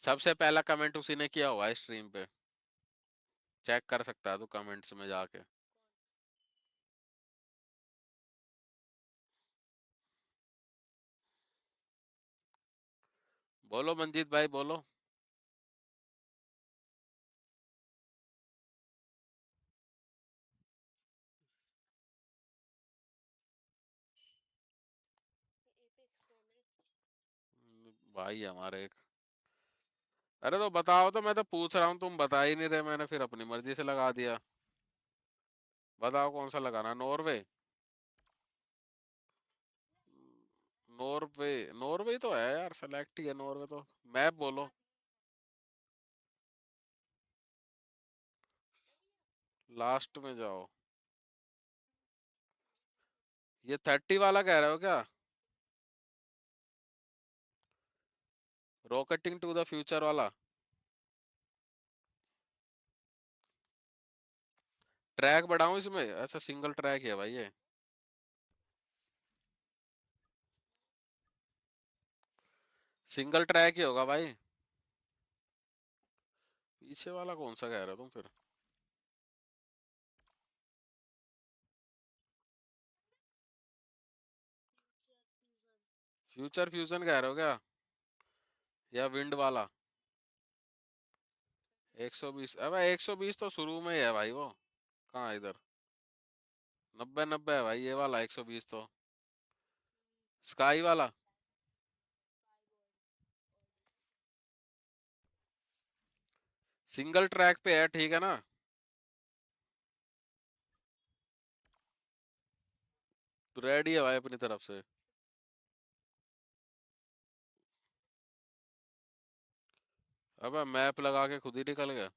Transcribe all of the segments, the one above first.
सबसे पहला कमेंट उसी ने किया हुआ है स्ट्रीम पे, चेक कर सकता है तू कमेंट्स में जाके। बोलो मंजीत भाई बोलो। भाई हमारे एक, अरे तो बताओ, तो मैं तो पूछ रहा हूँ, तुम बता ही नहीं रहे, मैंने फिर अपनी मर्जी से लगा दिया। बताओ कौन सा लगाना, नॉर्वे? नॉर्वे, नॉर्वे तो है यार, सेलेक्ट ही है नॉर्वे तो। मैप बोलो। लास्ट में जाओ। ये 30 वाला कह रहे हो क्या? रॉकेटिंग टू द फ्यूचर वाला? ट्रैक बढ़ाऊं इसमें? अच्छा सिंगल ट्रैक है भाई ये। सिंगल ट्रैक ही होगा भाई। पीछे वाला कौन सा कह रहे हो तुम फिर? फ्यूचर फ्यूजन कह रहे हो क्या? या विंड वाला? 120? अबे 120 तो शुरू में ही है भाई वो। कहाँ है इधर? 90 90 है भाई ये वाला 120 तो। स्काई वाला? सिंगल ट्रैक पे है, ठीक है ना? तो रेडी है भाई अपनी तरफ से। अबे मैप लगा के खुद ही निकल गया।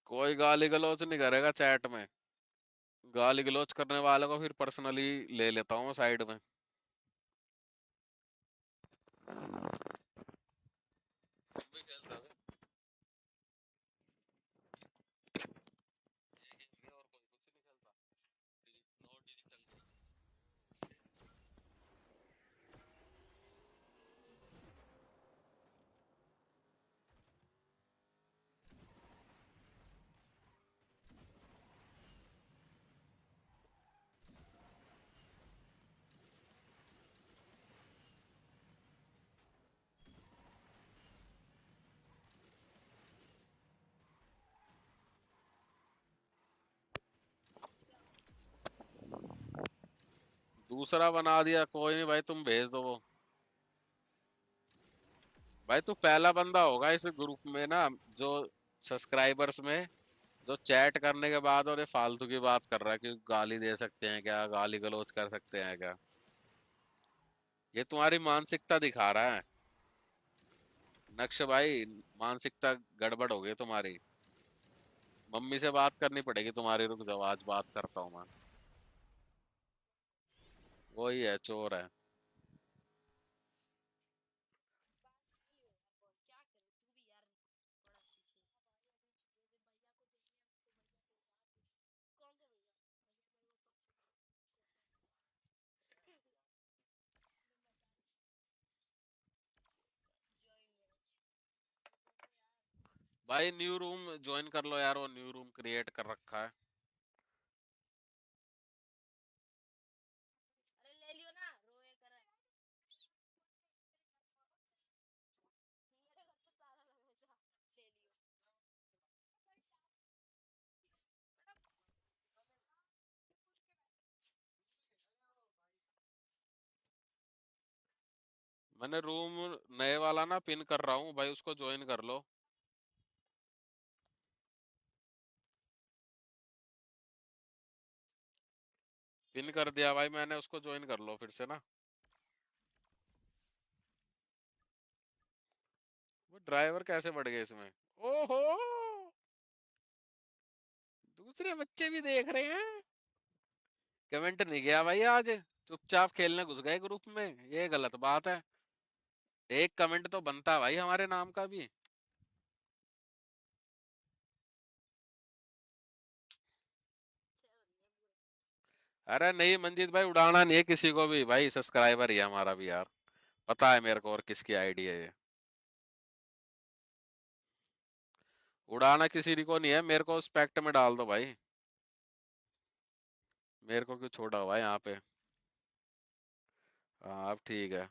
कोई गाली गलौज नहीं करेगा चैट में। गाली गलौज करने वाले को फिर पर्सनली ले लेता हूँ साइड में। तुम भी खेलते हो क्या? एक ही और कोई कुछ नहीं खेलता? No digital? दूसरा बना दिया, कोई नहीं भाई, तुम भेज दो वो। भाई तू पहला बंदा होगा इस ग्रुप में ना, जो सब्सक्राइबर्स में, जो चैट करने के बाद और ये फालतू की बात कर रहा है कि गाली दे सकते हैं क्या, गाली गलौज कर सकते हैं क्या। ये तुम्हारी मानसिकता दिखा रहा है नक्श भाई। मानसिकता गड़बड़ हो गई तुम्हारी। मम्मी से बात करनी पड़ेगी तुम्हारी, रुक जाओ आज बात करता हूँ मैं। वही है, चोर है। भाई न्यू रूम ज्वाइन कर लो यार, वो न्यू रूम क्रिएट कर रखा है। मैंने रूम नए वाला ना पिन कर रहा हूँ भाई, उसको ज्वाइन कर लो। पिन कर दिया भाई मैंने, उसको ज्वाइन कर लो फिर से ना। वो ड्राइवर कैसे बढ़ गए इसमें? ओहो, दूसरे बच्चे भी देख रहे हैं। कमेंट नहीं गया भाई आज, चुपचाप खेलने घुस गए ग्रुप में, ये गलत बात है। एक कमेंट तो बनता है भाई हमारे नाम का भी। अरे नहीं मंजीत भाई, उड़ाना नहीं है किसी को भी भाई, सब्सक्राइबर ही है हमारा भी यार। पता है मेरे को और किसकी आईडी है ये। उड़ाना किसी को नहीं है, मेरे को स्पेक्ट में डाल दो भाई। मेरे को क्यों छोड़ा हुआ है यहाँ पे। हाँ अब ठीक है।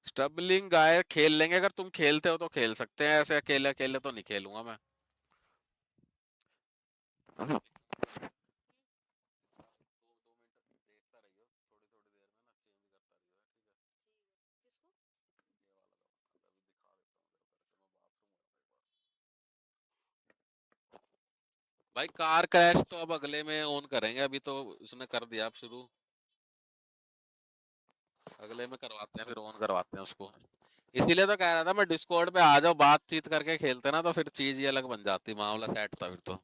स्टबलिंग गाय खेल लेंगे, अगर तुम खेलते हो तो खेल सकते हैं, ऐसे अकेले अकेले तो नहीं खेलूंगा मैं। भाई कार क्रैश तो अब अगले में ऑन करेंगे, अभी तो उसने कर दिया अब शुरू। अगले में करवाते हैं, फिर ऑन करवाते हैं उसको। इसीलिए तो कह रहा था मैं, डिस्कॉर्ड पे आ जाओ, बातचीत करके खेलते ना तो फिर चीज ही अलग बन जाती, मामला सेट था फिर तो।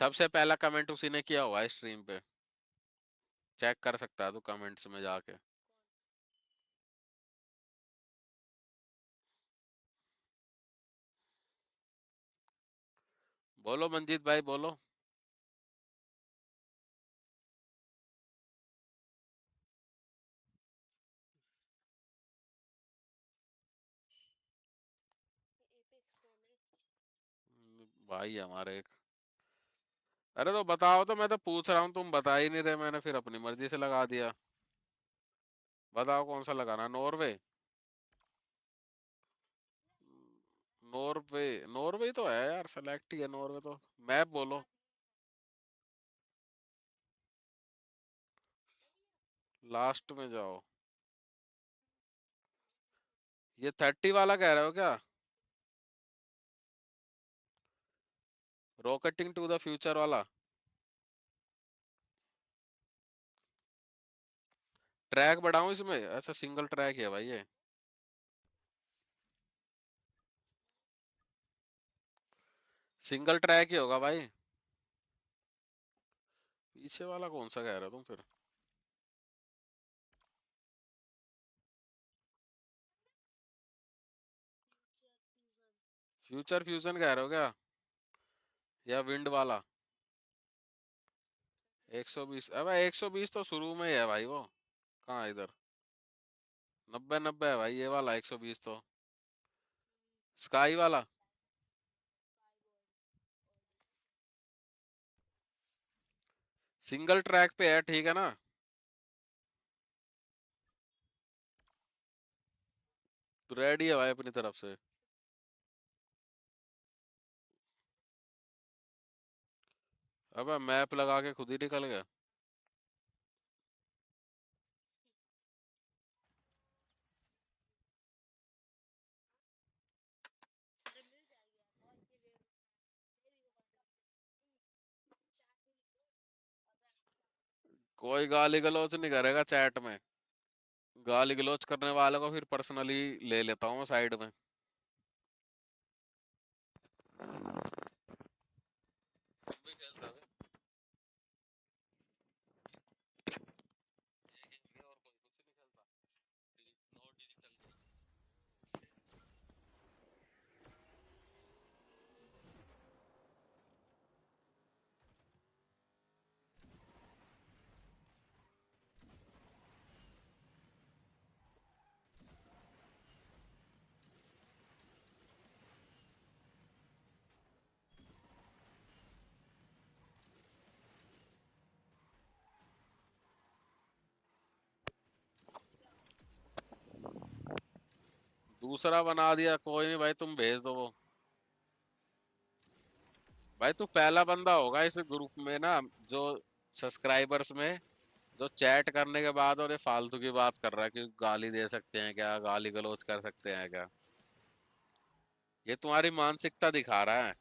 सबसे पहला कमेंट उसी ने किया हुआ है स्ट्रीम पे। चेक कर सकता है तू कमेंट्स में जाके। बोलो मंजीत भाई बोलो। भाई हमारे एक। अरे तो बताओ, तो मैं तो पूछ रहा हूँ, तुम बता ही नहीं रहे, मैंने फिर अपनी मर्जी से लगा दिया। बताओ कौन सा लगाना, नॉर्वे? नॉर्वे। नॉर्वे तो है यार, सेलेक्ट ही है नॉर्वे तो। मैप बोलो। लास्ट में जाओ। ये 30 वाला कह रहे हो क्या? रॉकेटिंग टू द फ्यूचर वाला? ट्रैक बढ़ाऊं इसमें? अच्छा सिंगल ट्रैक है भाई ये। सिंगल ट्रैक ही होगा भाई। पीछे वाला कौन सा कह रहे हो तुम फिर? फ्यूचर फ्यूजन कह रहे हो क्या? या विंड वाला? 120? अबे 120 तो शुरू में ही है भाई वो। कहाँ है इधर? 90 90 है भाई ये वाला 120 तो। स्काई वाला? सिंगल ट्रैक पे है, ठीक है ना? तो रेडी है भाई अपनी तरफ से। अबे मैप लगा के खुद ही निकल गया। कोई गाली गलौज नहीं करेगा चैट में। गाली गलौज करने वाले को फिर पर्सनली ले लेता हूँ साइड में। तुम भी खेलता है? एक ही है और कोई कुछ नहीं खेलता? No digital. दूसरा बना दिया, कोई नहीं भाई, तुम भेज दो वो। भाई तू पहला बंदा होगा इस ग्रुप में ना, जो सब्सक्राइबर्स में, जो चैट करने के बाद और ये फालतू की बात कर रहा है कि गाली दे सकते हैं क्या, गाली गलौज कर सकते हैं क्या। ये तुम्हारी मानसिकता दिखा रहा है।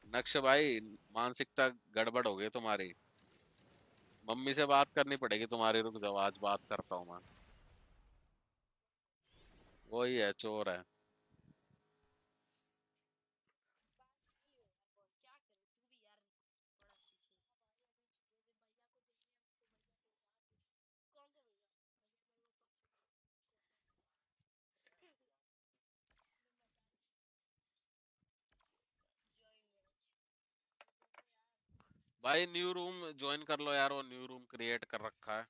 नक्श भाई, मानसिकता गड़बड़ हो गई तुम्हारी। मम्मी से बात करनी पड़ेगी तुम्हारी, रुक जाओ आज बात करता हूँ मैं। वही है, चोर है। भाई न्यू रूम ज्वाइन कर लो यार, वो न्यू रूम क्रिएट कर रखा है।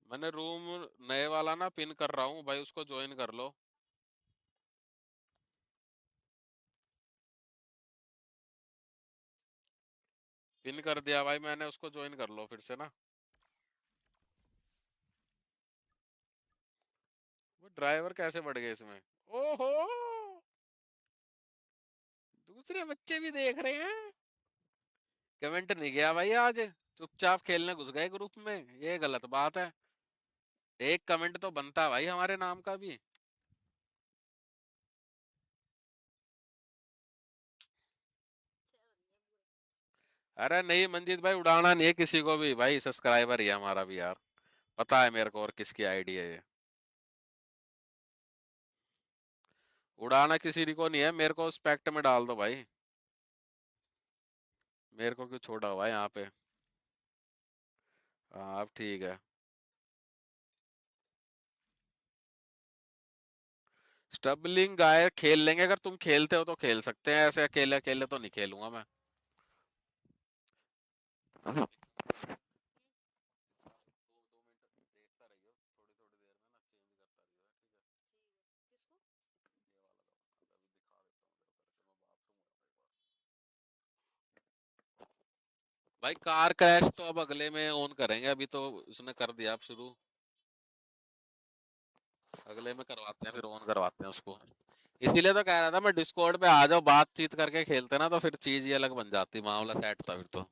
मैंने रूम नए वाला ना पिन कर रहा हूँ भाई, उसको ज्वाइन कर लो। पिन कर दिया भाई मैंने, उसको ज्वाइन कर लो फिर से ना। वो ड्राइवर कैसे बढ़ गए इसमें? ओहो, दूसरे बच्चे भी देख रहे हैं। कमेंट नहीं गया भाई आज, चुपचाप खेलने घुस गए ग्रुप में, ये गलत बात है। एक कमेंट तो बनता है भाई हमारे नाम का भी। अरे नहीं मंजीत भाई, उड़ाना नहीं है किसी को भी भाई, सब्सक्राइबर ही है हमारा भी यार। पता है मेरे को और किसकी आईडी है ये। उड़ाना किसी को नहीं है, मेरे को स्पेक्ट में डाल दो भाई। मेरे को क्यों छोड़ा हुआ है यहाँ पे। हाँ अब ठीक है। स्टबलिंग गाय खेल लेंगे, अगर तुम खेलते हो तो खेल सकते हैं, ऐसे अकेले अकेले तो नहीं खेलूंगा मैं। भाई कार क्रैश तो अब अगले में ऑन करेंगे, अभी तो उसने कर दिया अब शुरू। अगले में करवाते हैं, फिर ऑन करवाते हैं उसको। इसीलिए तो कह रहा था मैं, डिस्कॉर्ड पे आ जाओ, बातचीत करके खेलते ना तो फिर चीज ही अलग बन जाती, मामला सेट था फिर तो।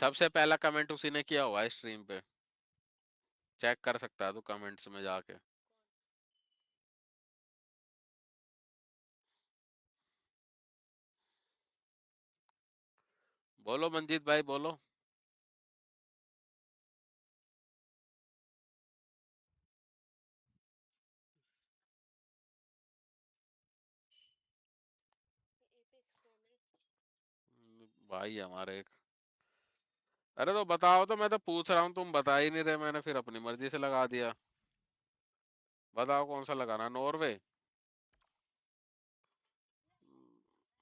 सबसे पहला कमेंट उसी ने किया हुआ है स्ट्रीम पे। चेक कर सकता है तू कमेंट्स में जाके। बोलो मंजीत भाई बोलो। भाई हमारे एक। अरे तो बताओ, तो मैं तो पूछ रहा हूँ, तुम बता ही नहीं रहे, मैंने फिर अपनी मर्जी से लगा दिया। बताओ कौन सा लगाना, नॉर्वे?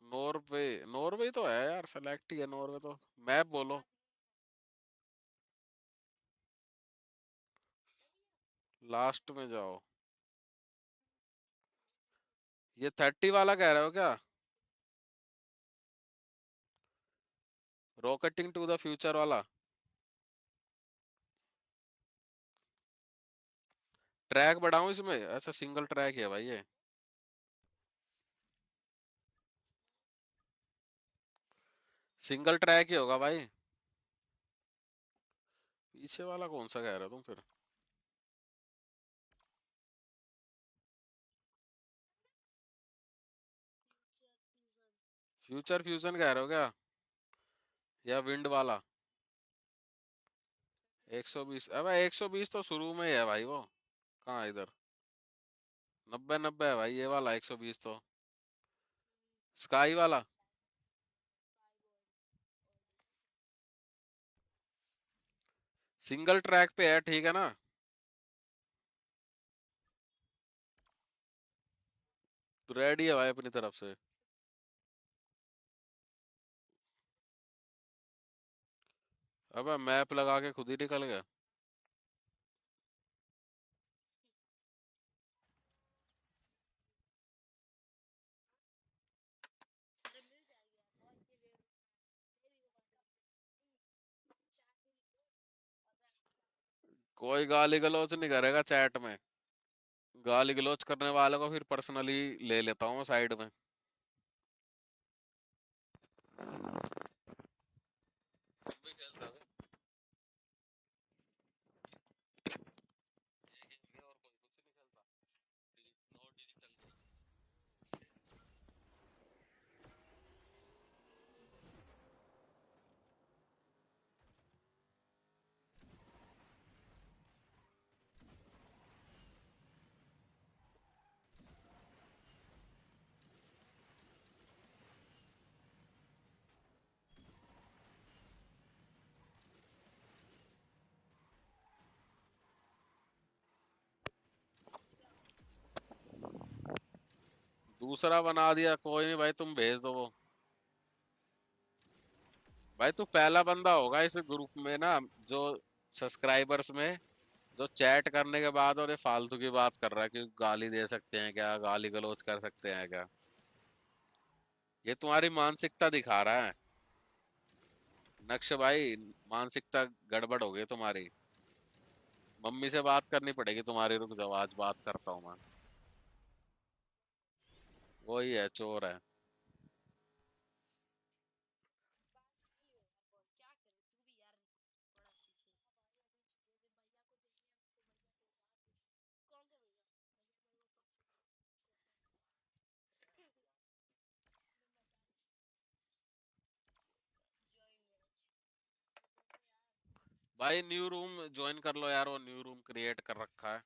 नॉर्वे। नॉर्वे तो है यार, सेलेक्ट ही है नॉर्वे तो। मैप बोलो। लास्ट में जाओ। ये 30 वाला कह रहे हो क्या? रॉकेटिंग टू द फ्यूचर वाला? ट्रैक बढ़ाऊं इसमें? अच्छा सिंगल ट्रैक है भाई ये। सिंगल ट्रैक ही होगा भाई। पीछे वाला कौन सा कह रहे हो तुम फिर? फ्यूचर फ्यूजन कह रहे हो क्या? या विंड वाला? 120? अबे 120 तो शुरू में ही है भाई वो। कहाँ है इधर? 90 90 है भाई ये वाला 120 तो। स्काई वाला? सिंगल ट्रैक पे है, ठीक है ना? तो रेडी है भाई अपनी तरफ से। अबे मैप लगा के खुद ही निकल गया। कोई गाली गलौज नहीं करेगा चैट में। गाली गलौज करने वालों को फिर पर्सनली ले लेता हूँ साइड में। तुम भी खेलते हो क्या? ये गेम और कोई कुछ नहीं खेलता? No digital. दूसरा बना दिया, कोई नहीं भाई, तुम भेज दो वो। भाई तू पहला बंदा होगा इस ग्रुप में ना, जो सब्सक्राइबर्स में, जो चैट करने के बाद और ये फालतू की बात कर रहा है कि गाली दे सकते हैं क्या, गाली गलौज कर सकते हैं क्या। ये तुम्हारी मानसिकता दिखा रहा है। नक्श भाई, मानसिकता गड़बड़ हो गई तुम्हारी। मम्मी से बात करनी पड़ेगी तुम्हारी, रुक जाओ आज बात करता हूँ मैं। वही है, चोर है। भाई न्यू रूम ज्वाइन कर लो यार, वो न्यू रूम क्रिएट कर रखा है।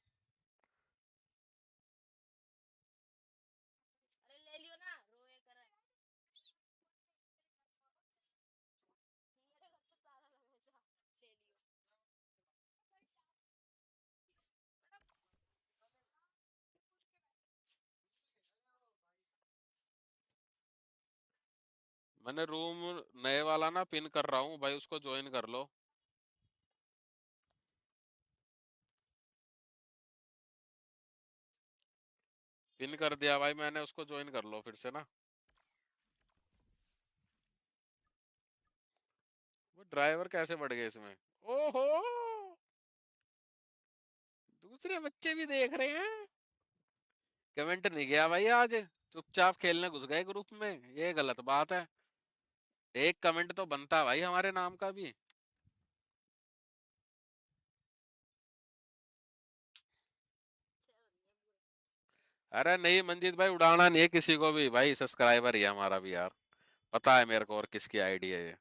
मैंने रूम नए वाला ना पिन कर रहा हूँ भाई, उसको ज्वाइन कर लो। पिन कर दिया भाई मैंने, उसको ज्वाइन कर लो फिर से ना। वो ड्राइवर कैसे बढ़ गए इसमें? ओहो, दूसरे बच्चे भी देख रहे हैं। कमेंट नहीं गया भाई आज, चुपचाप खेलने घुस गए ग्रुप में, ये गलत बात है। एक कमेंट तो बनता है भाई हमारे नाम का भी। अरे नहीं मंजीत भाई, उड़ाना नहीं है किसी को भी भाई, सब्सक्राइबर ही है हमारा भी यार। पता है मेरे को और किसकी आईडी है ये।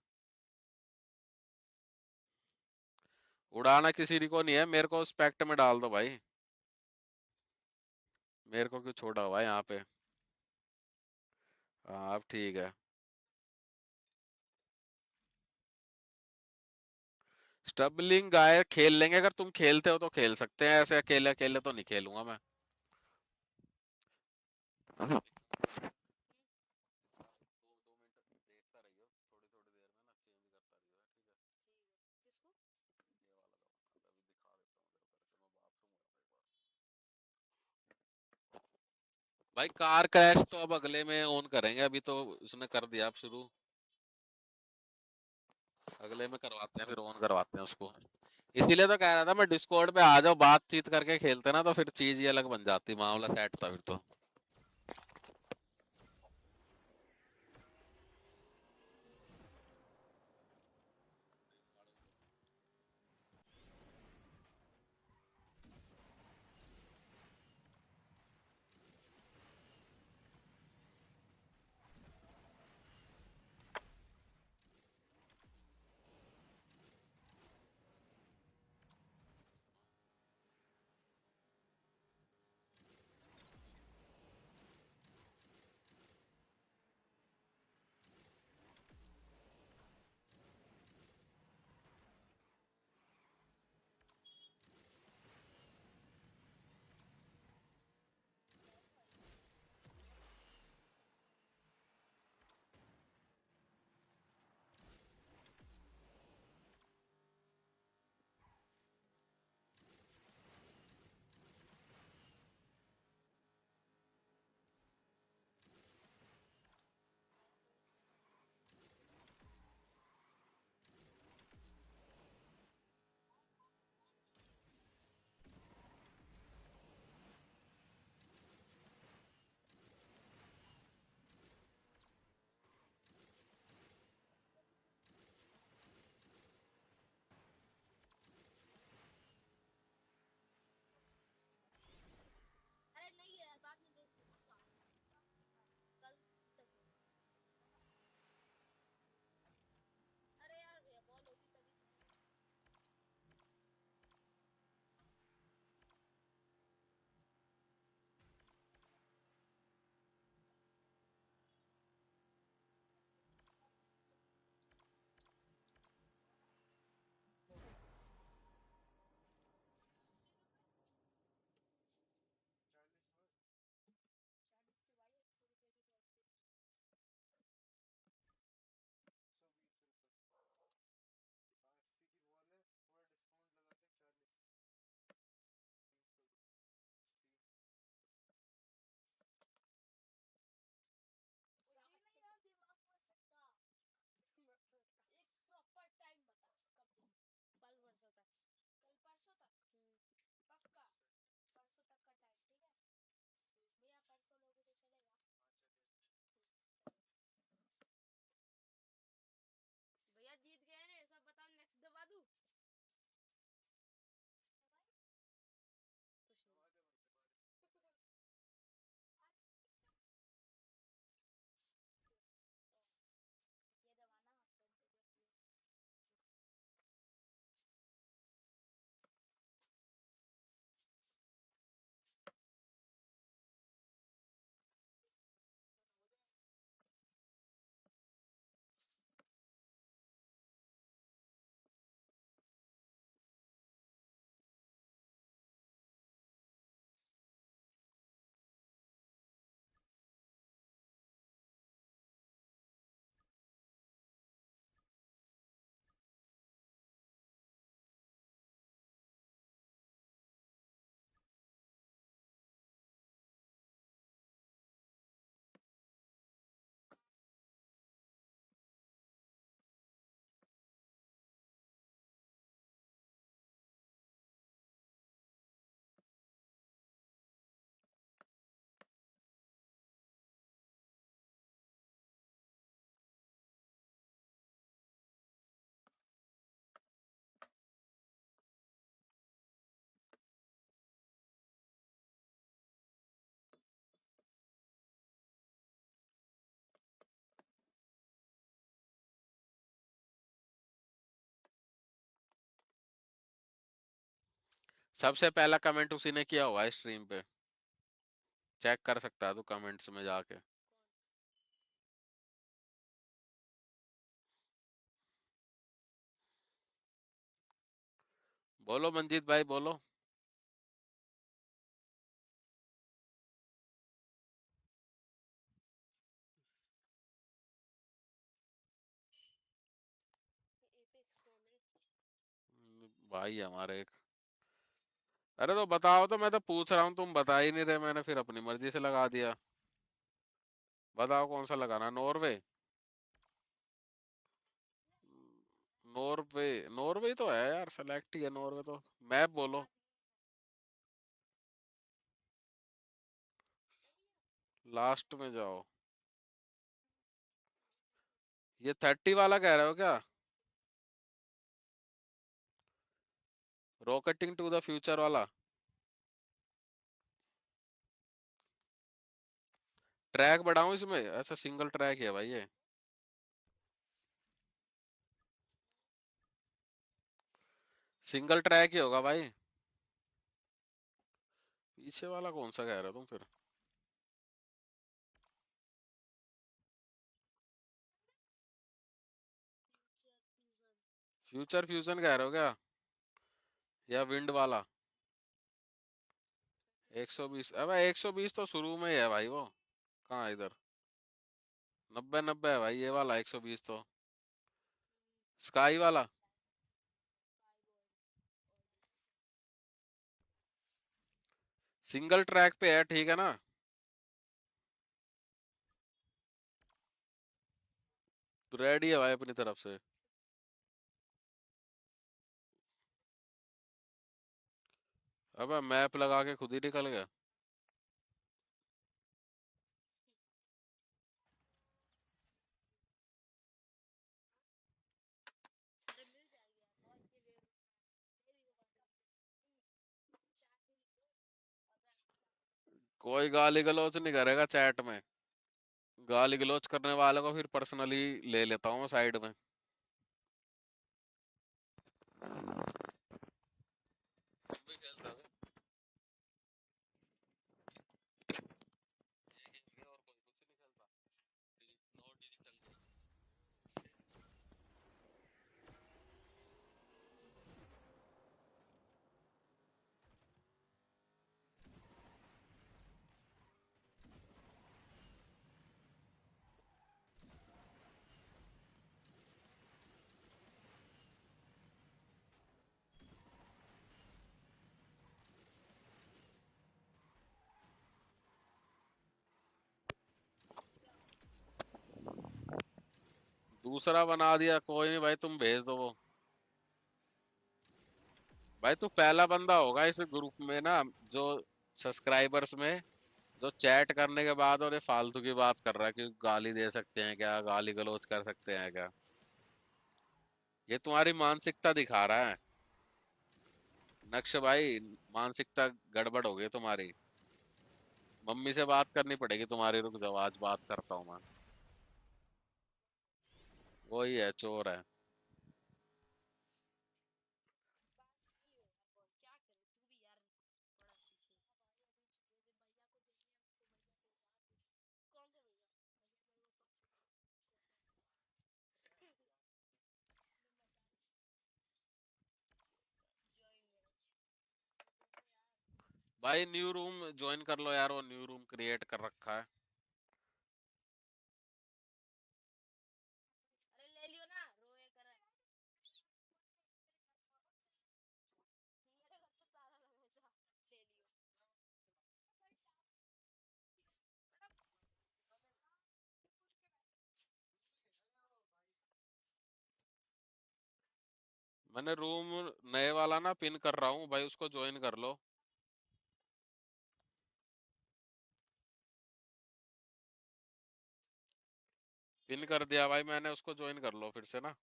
उड़ाना किसी को नहीं है, मेरे को स्पेक्ट में डाल दो भाई। मेरे को क्यों छोड़ा हुआ है यहाँ पे। हाँ अब ठीक है। स्टबलिंग गाय खेल लेंगे, अगर तुम खेलते हो तो खेल सकते हैं, ऐसे अकेले अकेले तो नहीं खेलूंगा मैं। भाई कार क्रैश तो अब अगले में ऑन करेंगे, अभी तो उसने कर दिया अब शुरू। अगले में करवाते हैं, फिर ऑन करवाते हैं उसको। इसीलिए तो कह रहा था मैं, डिस्कॉर्ड पे आ जाओ, बातचीत करके खेलते ना तो फिर चीज ही अलग बन जाती, मामला सेट था फिर तो। सबसे पहला कमेंट उसी ने किया हुआ है स्ट्रीम पे। चेक कर सकता है तू कमेंट्स में जाके। बोलो मंजीत भाई बोलो। भाई हमारे एक। अरे तो बताओ, तो मैं तो पूछ रहा हूँ, तुम बता ही नहीं रहे, मैंने फिर अपनी मर्जी से लगा दिया। बताओ कौन सा लगाना, नॉर्वे? नॉर्वे। नॉर्वे तो है यार, सेलेक्ट ही है नॉर्वे तो। मैप बोलो। लास्ट में जाओ। ये 30 वाला कह रहे हो क्या? रॉकेटिंग टू द फ्यूचर वाला? ट्रैक बढ़ाऊं इसमें? ऐसा सिंगल ट्रैक है भाई ये। सिंगल ट्रैक ही होगा भाई। पीछे वाला कौन सा कह रहे हो तुम फिर? फ्यूचर फ्यूजन कह रहे हो क्या? या विंड वाला? 120? अबे 120 तो शुरू में ही है भाई वो। कहाँ है इधर? 90 90 है भाई ये वाला 120 तो। स्काई वाला? सिंगल ट्रैक पे है, ठीक है ना? तो रेडी है भाई अपनी तरफ से। अबे मैप लगा के खुद ही निकल गया। कोई गाली गलौज नहीं करेगा चैट में। गाली गलौज करने वाले को फिर पर्सनली ले लेता हूँ साइड में। तुम भी खेल रहे हो? ये गेम और कोई कुछ नहीं खेलता? No digital. दूसरा बना दिया, कोई नहीं भाई, तुम भेज दो वो। भाई तू पहला बंदा होगा इस ग्रुप में ना, जो सब्सक्राइबर्स में, जो चैट करने के बाद और ये फालतू की बात कर रहा है कि गाली दे सकते हैं क्या, गाली गलौज कर सकते हैं क्या। ये तुम्हारी मानसिकता दिखा रहा है। नक्श भाई, मानसिकता गड़बड़ हो गई तुम्हारी। मम्मी से बात करनी पड़ेगी तुम्हारी, रुक जाओ आज बात करता हूँ मैं। वही है, चोर है। भाई न्यू रूम ज्वाइन कर लो यार, वो न्यू रूम क्रिएट कर रखा है। मैंने रूम नए वाला ना पिन कर रहा हूँ भाई, उसको ज्वाइन कर लो। पिन कर दिया भाई मैंने, उसको ज्वाइन कर लो फिर से ना।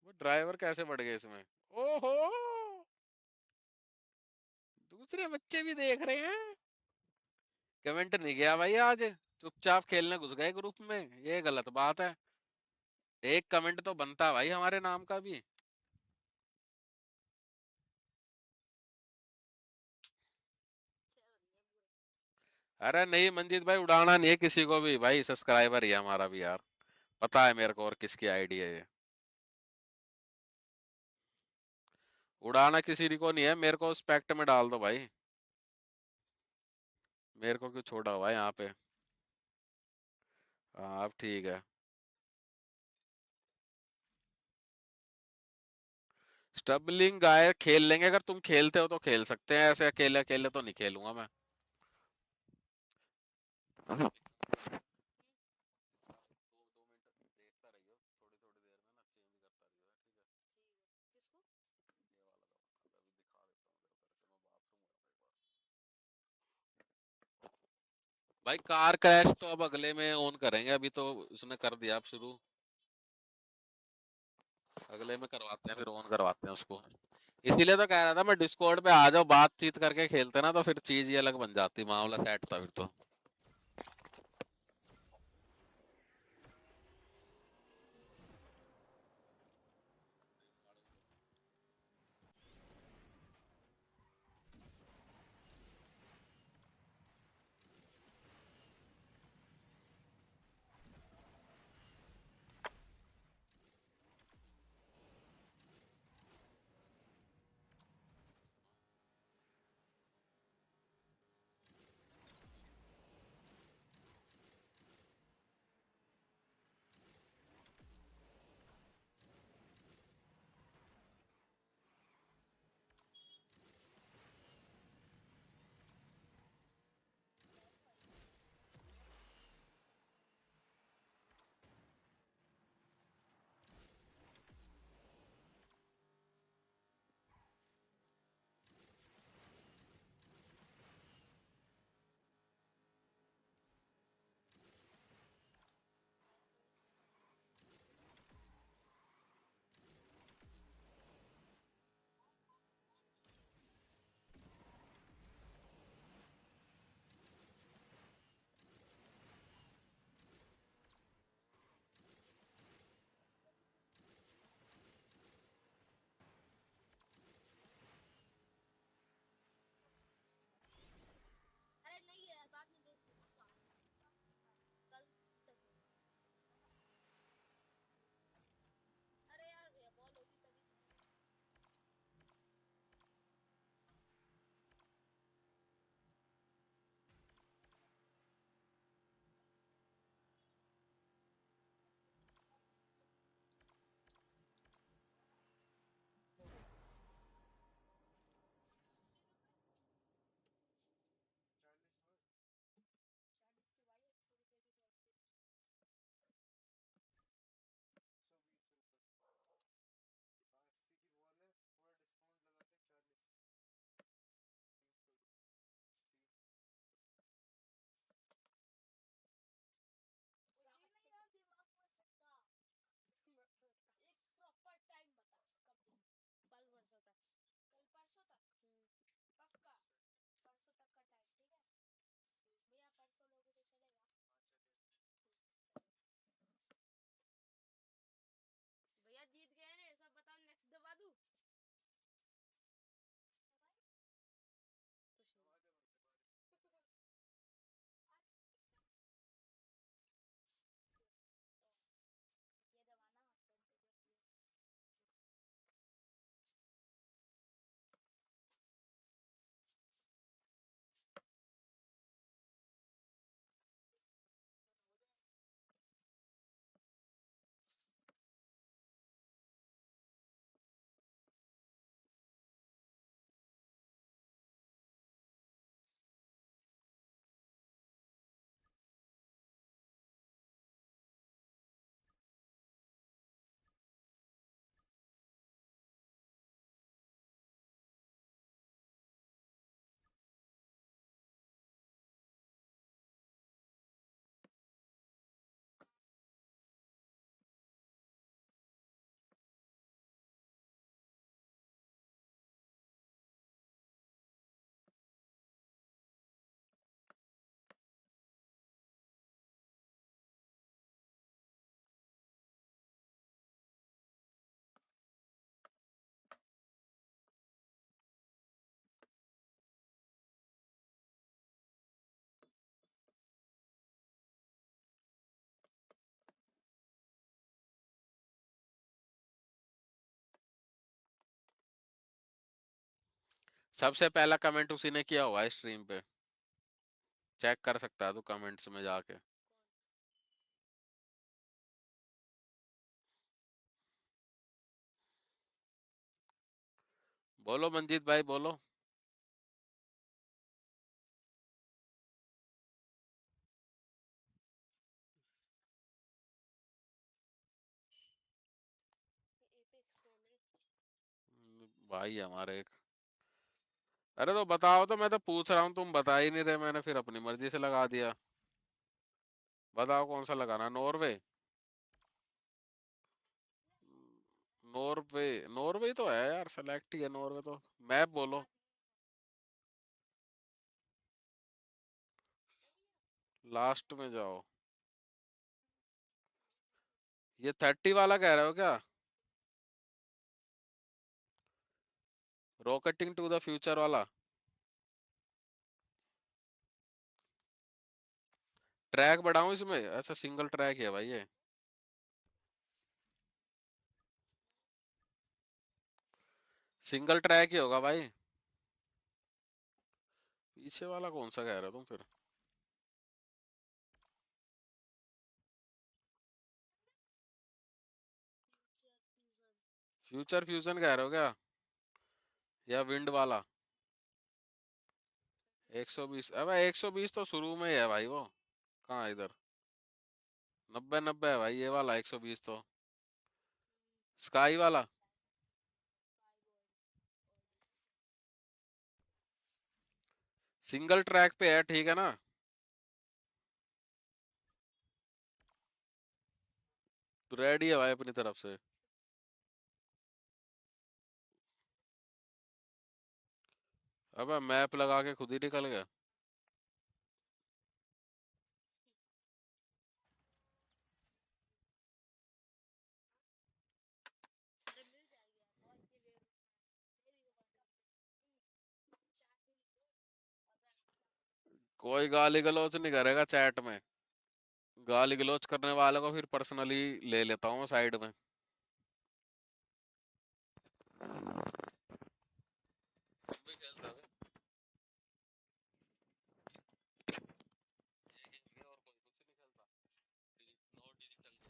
वो ड्राइवर कैसे बढ़ गए इसमें? ओहो, दूसरे बच्चे भी देख रहे हैं। कमेंट नहीं गया भाई आज, चुपचाप खेलने घुस गए ग्रुप में, ये गलत बात है। एक कमेंट तो बनता है भाई हमारे नाम का भी। अरे नहीं मंजीत भाई, उड़ाना नहीं है किसी को भी भाई, सब्सक्राइबर ही है हमारा भी यार। पता है मेरे को और किसकी आईडी है ये। उड़ाना किसी को नहीं है, मेरे को स्पेक्ट में डाल दो भाई। मेरे को क्यों छोड़ा हुआ है यहाँ पे। हाँ अब ठीक है। स्टबलिंग गाय खेल लेंगे, अगर तुम खेलते हो तो खेल सकते हैं, ऐसे अकेले अकेले तो नहीं खेलूंगा मैं। भाई कार क्रैश तो अब अगले में ऑन करेंगे, अभी तो उसने कर दिया अब शुरू। अगले में करवाते हैं, फिर ऑन करवाते हैं उसको। इसीलिए तो कह रहा था मैं, डिस्कॉर्ड पे आ जाओ, बातचीत करके खेलते ना, तो फिर चीज ही अलग बन जाती, मामला सेट था फिर तो। सबसे पहला कमेंट उसी ने किया हुआ है स्ट्रीम पे। चेक कर सकता है तू कमेंट्स में जाके। बोलो मंजीत भाई बोलो। भाई हमारे एक। अरे तो बताओ, तो मैं तो पूछ रहा हूँ, तुम बता ही नहीं रहे, मैंने फिर अपनी मर्जी से लगा दिया। बताओ कौन सा लगाना, नॉर्वे? नॉर्वे। नॉर्वे तो है यार, सेलेक्ट ही है नॉर्वे तो। मैप बोलो। लास्ट में जाओ। ये 30 वाला कह रहे हो क्या? रॉकेटिंग टू द फ्यूचर वाला? ट्रैक बढ़ाऊं इसमें? अच्छा सिंगल ट्रैक है भाई ये। सिंगल ट्रैक ही होगा भाई। पीछे वाला कौन सा कह रहे हो तुम फिर? फ्यूचर फ्यूजन कह रहे हो क्या? या विंड वाला? 120? अबे 120 तो शुरू में ही है भाई वो। कहाँ है इधर? 90 90 है भाई ये वाला 120 तो। स्काई वाला? सिंगल ट्रैक पे है, ठीक है ना? तो रेडी है भाई अपनी तरफ से। अबे मैप लगा के खुद ही निकल गया। कोई गाली गलौज नहीं करेगा चैट में। गाली गलौज करने वाले को फिर पर्सनली ले लेता हूँ साइड में। तुम भी खेलता है? एक ही है और कोई कुछ नहीं खेलता? No digital.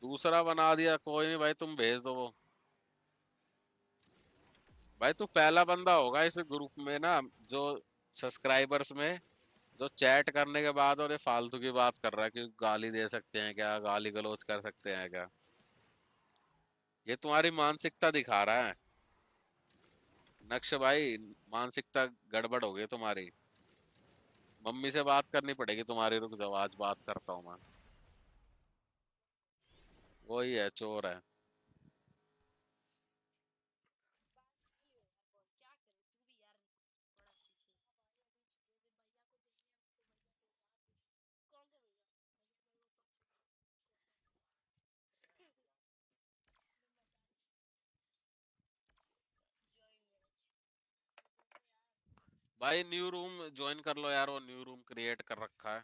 दूसरा बना दिया, कोई नहीं भाई, तुम भेज दो वो। भाई तू पहला बंदा होगा इस ग्रुप में ना, जो सब्सक्राइबर्स में, जो चैट करने के बाद और ये फालतू की बात कर रहा है कि गाली दे सकते हैं क्या, गाली गलौज कर सकते हैं क्या। ये तुम्हारी मानसिकता दिखा रहा है। नक्श भाई, मानसिकता गड़बड़ हो गई तुम्हारी। मम्मी से बात करनी पड़ेगी तुम्हारी, रुक जाओ आज बात करता हूँ मैं। वही है, चोर है। भाई न्यू रूम ज्वाइन कर लो यार, वो न्यू रूम क्रिएट कर रखा है।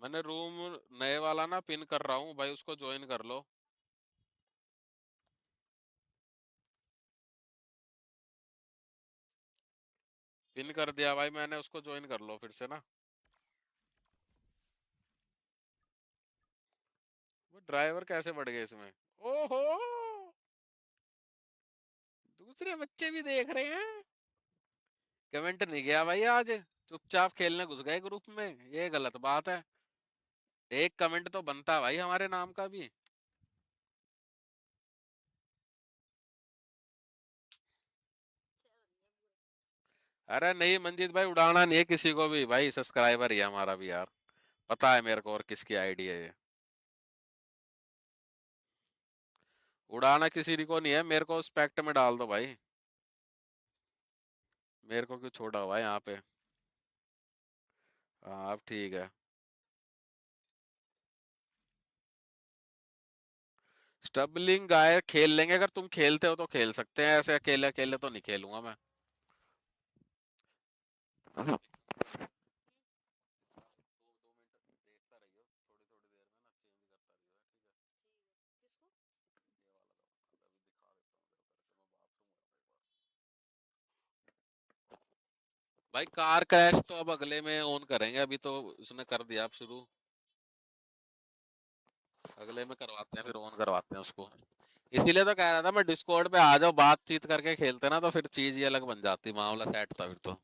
मैंने रूम नए वाला ना पिन कर रहा हूँ भाई, उसको ज्वाइन कर लो। पिन कर दिया भाई मैंने, उसको ज्वाइन कर लो फिर से ना। वो ड्राइवर कैसे बढ़ गए इसमें? ओहो, दूसरे बच्चे भी देख रहे हैं। कमेंट नहीं गया भाई आज, चुपचाप खेलने घुस गए ग्रुप में, ये गलत बात है। एक कमेंट तो बनता है भाई हमारे नाम का भी। अरे नहीं मंजीत भाई, उड़ाना नहीं है किसी को भी भाई, सब्सक्राइबर ही है हमारा भी यार। पता है मेरे को और किसकी आईडी है ये। उड़ाना किसी को नहीं है, मेरे को स्पेक्ट में डाल दो भाई। मेरे को क्यों छोड़ा हुआ है यहाँ पे। हाँ अब ठीक है। स्टबलिंग गाय खेल लेंगे, अगर तुम खेलते हो तो खेल सकते हैं, ऐसे अकेले अकेले तो नहीं खेलूंगा मैं। भाई कार क्रैश तो अब अगले में ऑन करेंगे, अभी तो उसने कर दिया अब शुरू। अगले में करवाते हैं, फिर ऑन करवाते हैं उसको। इसीलिए तो कह रहा था मैं, डिस्कॉर्ड पे आ जाओ, बातचीत करके खेलते ना तो फिर चीज ही अलग बन जाती, मामला सेट था फिर तो।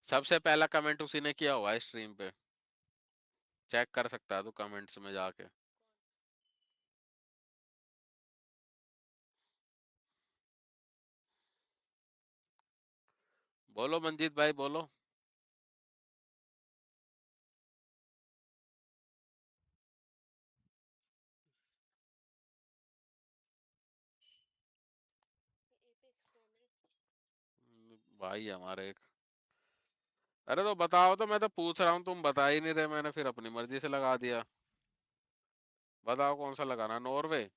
सबसे पहला कमेंट उसी ने किया हुआ है स्ट्रीम पे। चेक कर सकता है तू कमेंट्स में जाके। बोलो मंजीत भाई बोलो। भाई हमारे एक। अरे तो बताओ, तो मैं तो पूछ रहा हूँ, तुम बता ही नहीं रहे, मैंने फिर अपनी मर्जी से लगा दिया। बताओ कौन सा लगाना, नॉर्वे?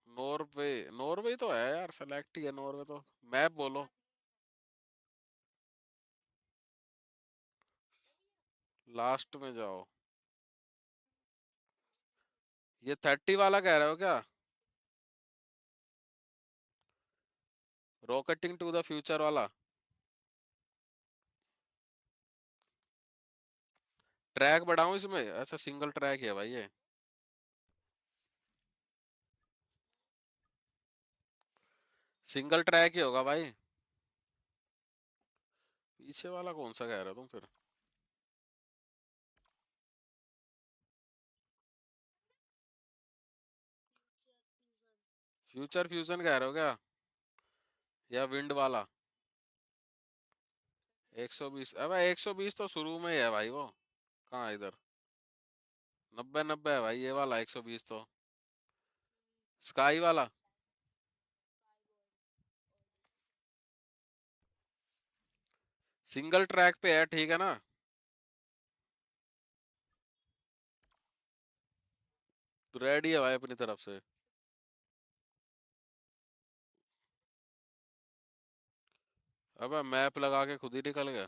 नॉर्वे। नॉर्वे तो है यार, सेलेक्ट ही है नॉर्वे तो। मैप बोलो। लास्ट में जाओ। ये 30 वाला कह रहे हो क्या? रॉकेटिंग टू द फ्यूचर वाला? ट्रैक बढ़ाऊं इसमें? अच्छा सिंगल ट्रैक है भाई ये। सिंगल ट्रैक ही होगा भाई। पीछे वाला कौन सा कह रहे हो तुम फिर? फ्यूचर फ्यूजन कह रहे हो क्या? या विंड वाला? 120? अबे 120 तो शुरू में ही है भाई वो। कहाँ है इधर? 90 90 है भाई ये वाला 120 तो। स्काई वाला? सिंगल ट्रैक पे है, ठीक है ना? तो रेडी है भाई अपनी तरफ से। अबे मैप लगा के खुद ही निकल गया।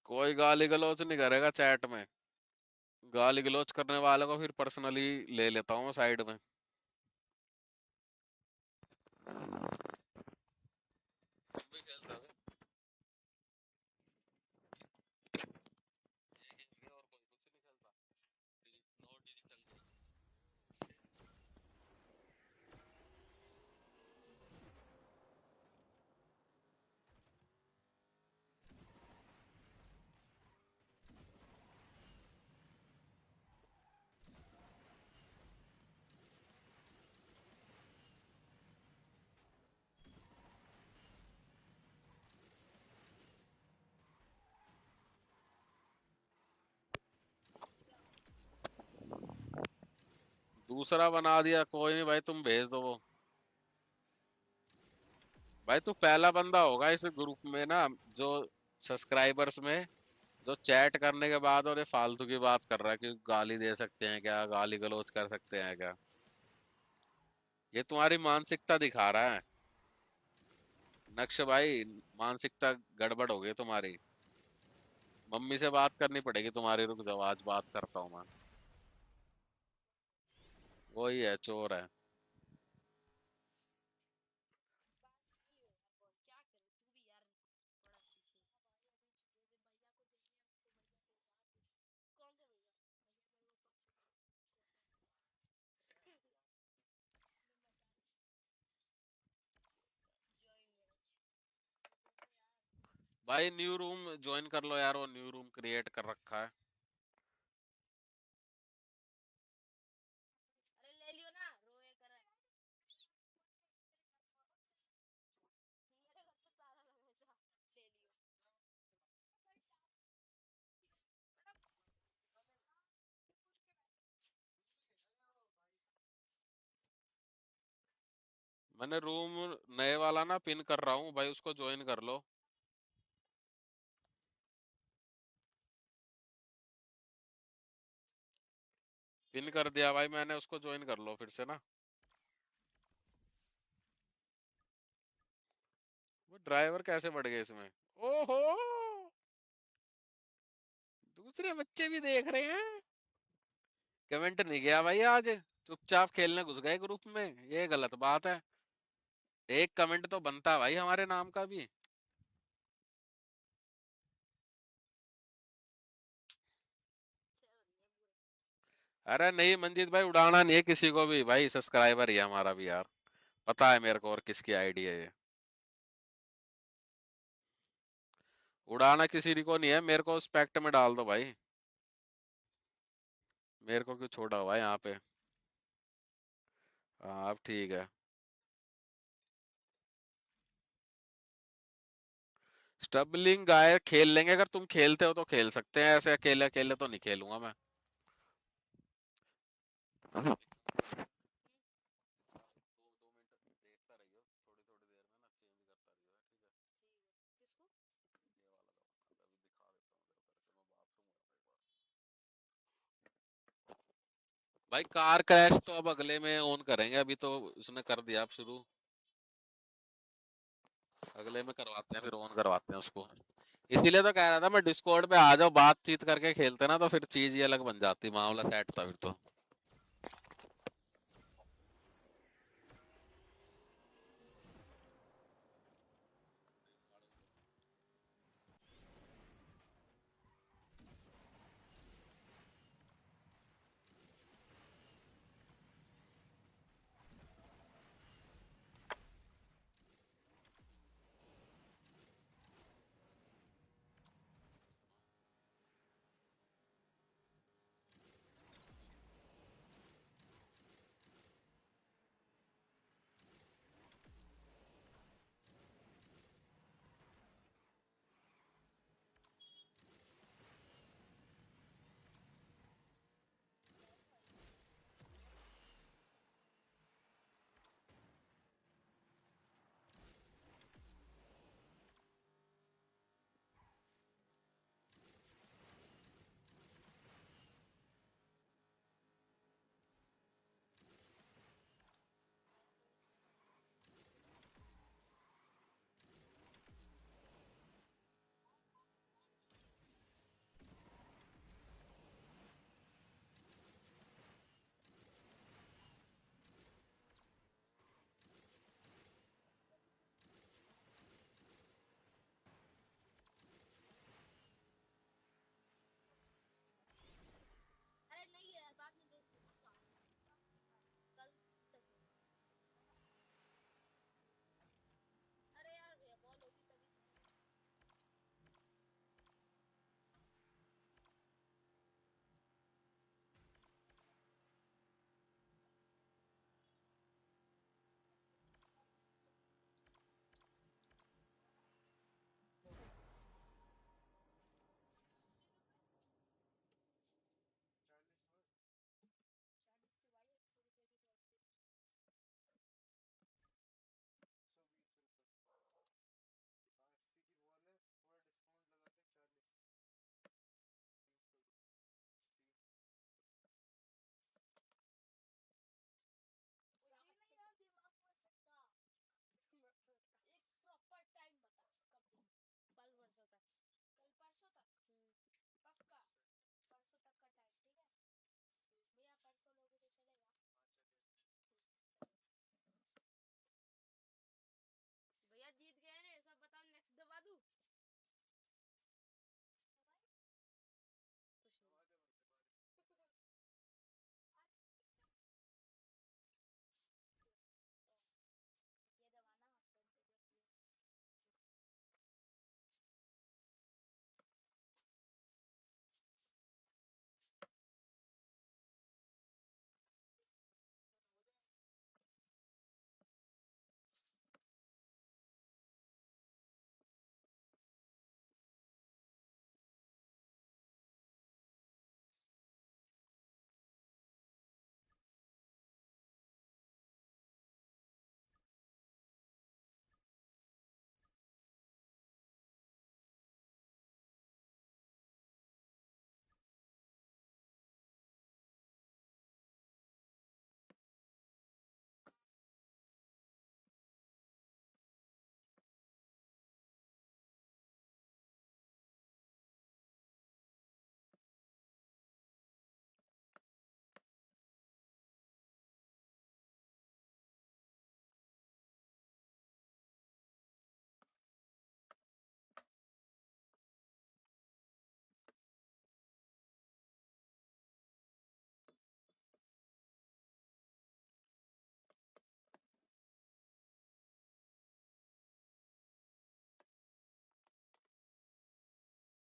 कोई गाली गलौज नहीं करेगा चैट में। गाली गलौज करने वाले को फिर पर्सनली ले लेता हूँ साइड में। तुम भी खेलते हो क्या? ये गेम और कोई कुछ नहीं खेलता? No digital. दूसरा बना दिया, कोई नहीं भाई, तुम भेज दो वो। भाई तू पहला बंदा होगा इस ग्रुप में ना, जो सब्सक्राइबर्स में, जो चैट करने के बाद और ये फालतू की बात कर रहा है कि गाली दे सकते हैं क्या, गाली गलौज कर सकते हैं क्या। ये तुम्हारी मानसिकता दिखा रहा है। नक्श भाई, मानसिकता गड़बड़ हो गई तुम्हारी। मम्मी से बात करनी पड़ेगी तुम्हारी, रुक जाओ आज बात करता हूँ मैं। वही है, चोर है। भाई न्यू रूम ज्वाइन कर लो यार, वो न्यू रूम क्रिएट कर रखा है। मैंने रूम नए वाला ना पिन कर रहा हूँ भाई, उसको ज्वाइन कर लो। पिन कर दिया भाई मैंने, उसको ज्वाइन कर लो फिर से ना। वो ड्राइवर कैसे बढ़ गए इसमें? ओहो, दूसरे बच्चे भी देख रहे हैं। कमेंट नहीं गया भाई आज, चुपचाप खेलने घुस गए ग्रुप में, ये गलत बात है। एक कमेंट तो बनता है भाई हमारे नाम का भी। अरे नहीं मंजीत भाई, उड़ाना नहीं है किसी को भी भाई, सब्सक्राइबर ही है हमारा भी यार। पता है मेरे को और किसकी आईडी है ये। उड़ाना किसी को नहीं है, मेरे को स्पेक्ट में डाल दो भाई। मेरे को क्यों छोड़ा हुआ है यहाँ पे। हाँ अब ठीक है। स्टबलिंग गाय खेल लेंगे, अगर तुम खेलते हो तो खेल सकते हैं, ऐसे अकेले अकेले तो नहीं खेलूंगा मैं। भाई कार क्रैश तो अब अगले में ऑन करेंगे, अभी तो उसने कर दिया अब शुरू। अगले में करवाते हैं, फिर ऑन करवाते हैं उसको। इसीलिए तो कह रहा था मैं, डिस्कॉर्ड पे आ जाओ, बातचीत करके खेलते ना तो फिर चीज ही अलग बन जाती, मामला सेट था फिर तो।